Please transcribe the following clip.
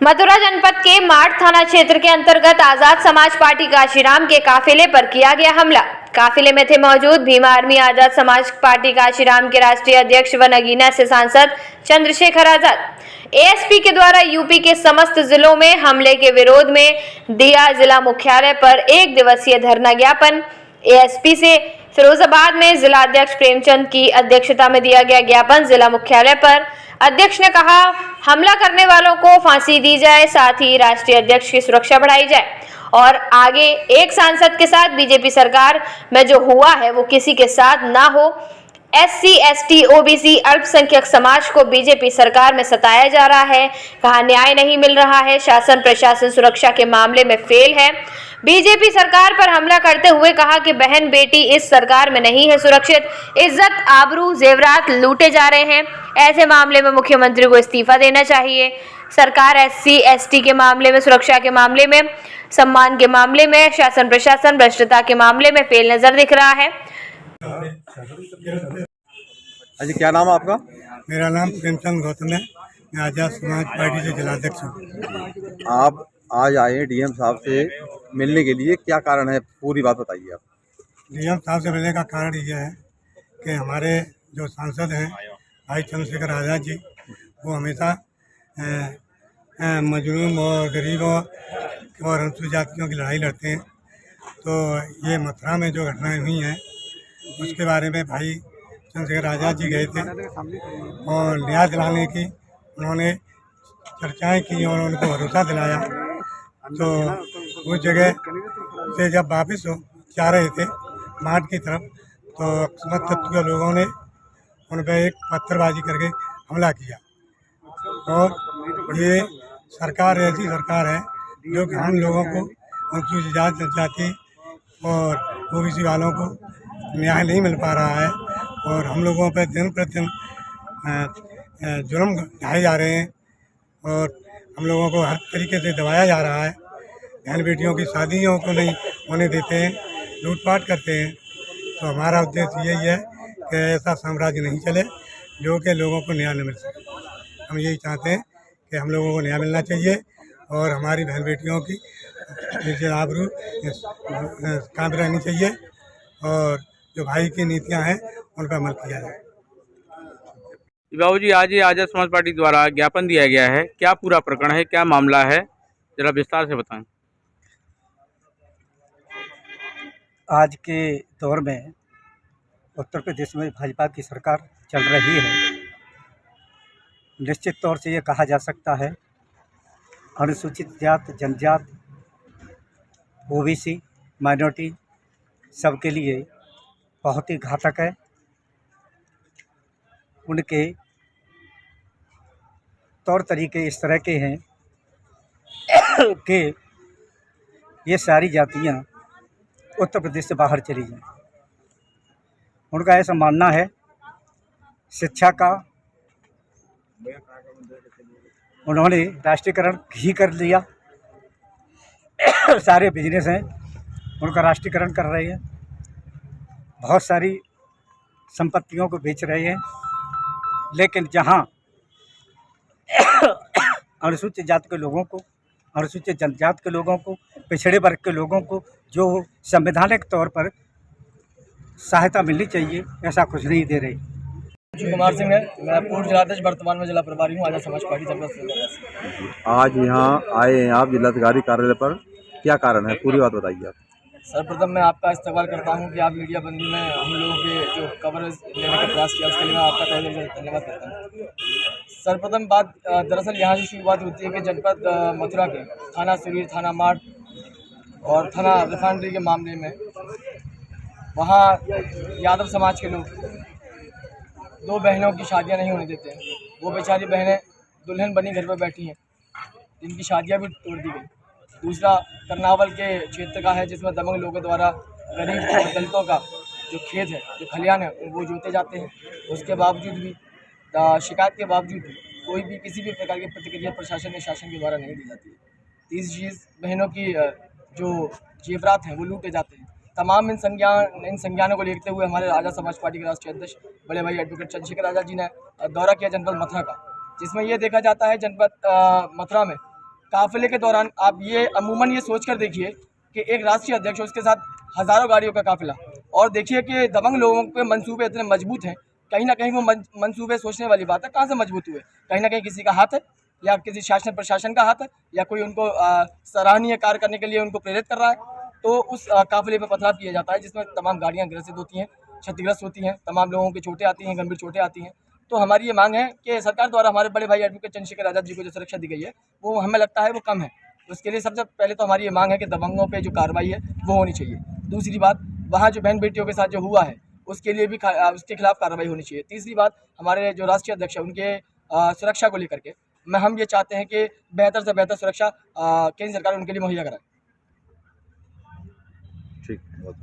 मथुरा जनपद के माठ थाना क्षेत्र के अंतर्गत आजाद समाज पार्टी काशीराम के काफिले पर किया गया हमला। काफिले में थे मौजूद भीमा आर्मी आजाद समाज पार्टी काशीराम के राष्ट्रीय अध्यक्ष व नगीना से सांसद चंद्रशेखर आजाद। एएसपी के द्वारा यूपी के समस्त जिलों में हमले के विरोध में दिया जिला मुख्यालय पर 1 दिवसीय धरना ज्ञापन। एएसपी से फिरोजाबाद में जिला अध्यक्ष प्रेमचंद की अध्यक्षता में दिया गया ज्ञापन। जिला मुख्यालय पर अध्यक्ष ने कहा, हमला करने वालों को फांसी दी जाए, साथ ही राष्ट्रीय अध्यक्ष की सुरक्षा बढ़ाई जाए। और आगे एक सांसद के साथ बीजेपी सरकार में जो हुआ है वो किसी के साथ ना हो। एससी, एसटी, ओबीसी, अल्पसंख्यक समाज को बीजेपी सरकार में सताया जा रहा है। कहा, न्याय नहीं मिल रहा है। शासन प्रशासन सुरक्षा के मामले में फेल है। बीजेपी सरकार पर हमला करते हुए कहा कि बहन बेटी इस सरकार में नहीं है सुरक्षित। इज्जत, आबरू, जेवरात लूटे जा रहे हैं। ऐसे मामले में मुख्यमंत्री को इस्तीफा देना चाहिए। सरकार एससी, एसटी के मामले में, सुरक्षा के मामले में, सम्मान के मामले में, शासन प्रशासन भ्रष्टता के मामले में फेल नजर दिख रहा है। अजी, क्या नाम है आपका? मेरा नाम प्रेमचंद गौतम है। मैं आजाद समाज पार्टी से जिलाध्यक्ष हूँ। आप आज आए डीएम साहब से मिलने के लिए, क्या कारण है, पूरी बात बताइए आप। डीएम साहब से मिलने का कारण ये है कि हमारे जो सांसद हैं भाई चंद्रशेखर आज़ाद जी, वो हमेशा मजलूम और गरीबों और अनुसूचित जातियों की लड़ाई लड़ते हैं। तो ये मथुरा में जो घटनाएं हुई हैं उसके बारे में भाई चंद्रशेखर आज़ाद जी गए थे और न्याय दिलाने की उन्होंने चर्चाएं की और उनको भरोसा दिलाया। तो उस जगह से जब वापस जा रहे थे माठ की तरफ, तो अकस्मात तत्व के लोगों ने उन पर एक पत्थरबाजी करके हमला किया। और ये सरकार ऐसी सरकार है जो कि हम लोगों को, अनुसूचित जाति, जनजाति और ओबीसी वालों को न्याय नहीं मिल पा रहा है और हम लोगों पर दिन प्रतिदिन जुर्म ढाए जा रहे हैं और हम लोगों को हर तरीके से दबाया जा रहा है। बहन बेटियों की शादियों को नहीं होने देते हैं, लूटपाट करते हैं। तो हमारा उद्देश्य यही है कि ऐसा साम्राज्य नहीं चले जो कि लोगों को न्याय न मिल सके। हम यही चाहते हैं कि हम लोगों को न्याय मिलना चाहिए और हमारी बहन बेटियों की आबरू कायम रहनी चाहिए और जो भाई की नीतियाँ हैं उन पर अमल किया जाए। बाबू जी, आज ये आजाद समाज पार्टी द्वारा ज्ञापन दिया गया है, क्या पूरा प्रकरण है, क्या मामला है, जरा विस्तार से बताएं। आज के दौर में उत्तर प्रदेश में भाजपा की सरकार चल रही है। निश्चित तौर से ये कहा जा सकता है अनुसूचित जात, जनजात, ओबीसी, माइनॉरिटी सबके लिए बहुत ही घातक है। उनके तौर तरीके इस तरह के हैं कि ये सारी जातियां उत्तर प्रदेश से बाहर चली जाएं। उनका ऐसा मानना है शिक्षा का उन्होंने राष्ट्रीयकरण ही कर लिया। सारे बिजनेस हैं उनका राष्ट्रीयकरण कर रहे हैं, बहुत सारी संपत्तियों को बेच रहे हैं। लेकिन जहां अनुसूचित जाति के लोगों को, अनुसूचित जनजाति के लोगों को, पिछड़े वर्ग के लोगों को जो संवैधानिक तौर पर सहायता मिलनी चाहिए, ऐसा कुछ नहीं दे रही। कुमार सिंह है, मैं पूर्व जिलाध्यक्ष, वर्तमान में जिला प्रभारी हूँ आजाद समाज पार्टी जनपद। आज यहाँ आए हैं आप जिलाधिकारी कार्यालय पर, क्या कारण है, पूरी बात बताइए आप। सर्वप्रथम मैं आपका इस्तेमाल करता हूँ कि आप मीडिया बंदी में हम लोगों के जो कवरेज लेने का प्रयास किया, उसके लिए मैं आपका तहे दिल से धन्यवाद करता हूँ। सर्वप्रथम बात दरअसल यहाँ से शुरुआत होती है कि जनपद मथुरा के थाना सुरीर, थाना माठ और थाना रिफाइनरी के मामले में वहाँ यादव समाज के लोग 2 बहनों की शादियाँ नहीं होने देते हैं। वो बेचारी बहनें दुल्हन बनी घर पर बैठी हैं, जिनकी शादियाँ भी तोड़ दी गई। दूसरा कर्नावल के क्षेत्र का है, जिसमें दबंग लोगों द्वारा गरीब और दलितों का जो खेत है, जो खलियान है, वो जोते जाते हैं। उसके बावजूद भी, शिकायत के बावजूद भी कोई भी किसी भी प्रकार की प्रतिक्रिया प्रशासन या शासन के द्वारा नहीं दी जाती है। तीसरी चीज़, बहनों की जो जेवरात हैं वो लूटे जाते हैं। तमाम इन संज्ञानों को देखते हुए हमारे आजाद समाज पार्टी के राष्ट्रीय अध्यक्ष बड़े भाई एडवोकेट चंद्रशेखर आज़ाद जी ने दौरा किया जनपद मथुरा का, जिसमें ये देखा जाता है जनपद मथुरा में काफिले के दौरान आप ये अमूमन ये सोच कर देखिए कि एक राष्ट्रीय अध्यक्ष उसके साथ हज़ारों गाड़ियों का काफिला, और देखिए कि दबंग लोगों के मंसूबे इतने मजबूत हैं, कहीं ना कहीं वो मंसूबे सोचने वाली बात है, कहाँ से मजबूत हुए? कहीं ना कहीं किसी का हाथ है, या किसी शासन प्रशासन का हाथ है, या कोई उनको सराहनीय कार्य करने के लिए उनको प्रेरित कर रहा है। तो उस काफिले पर पथराव किया जाता है, जिसमें तमाम गाड़ियाँ ग्रसित होती हैं, क्षतिग्रस्त होती हैं, तमाम लोगों की चोटें आती हैं, गंभीर चोटें आती हैं। तो हमारी ये मांग है कि सरकार द्वारा हमारे बड़े भाई एडवोकेट चंद्रशेखर आज़ाद जी को जो सुरक्षा दी गई है, वो हमें लगता है वो कम है। उसके लिए सबसे पहले तो हमारी ये मांग है कि दबंगों पे जो कार्रवाई है वो होनी चाहिए। दूसरी बात, वहाँ जो बहन बेटियों के साथ जो हुआ है उसके लिए भी उसके खिलाफ कार्रवाई होनी चाहिए। तीसरी बात, हमारे जो राष्ट्रीय अध्यक्ष हैं उनके सुरक्षा को लेकर के हम ये चाहते हैं कि बेहतर से बेहतर सुरक्षा केंद्र सरकार उनके लिए मुहैया कराए। ठीक, बहुत बहुत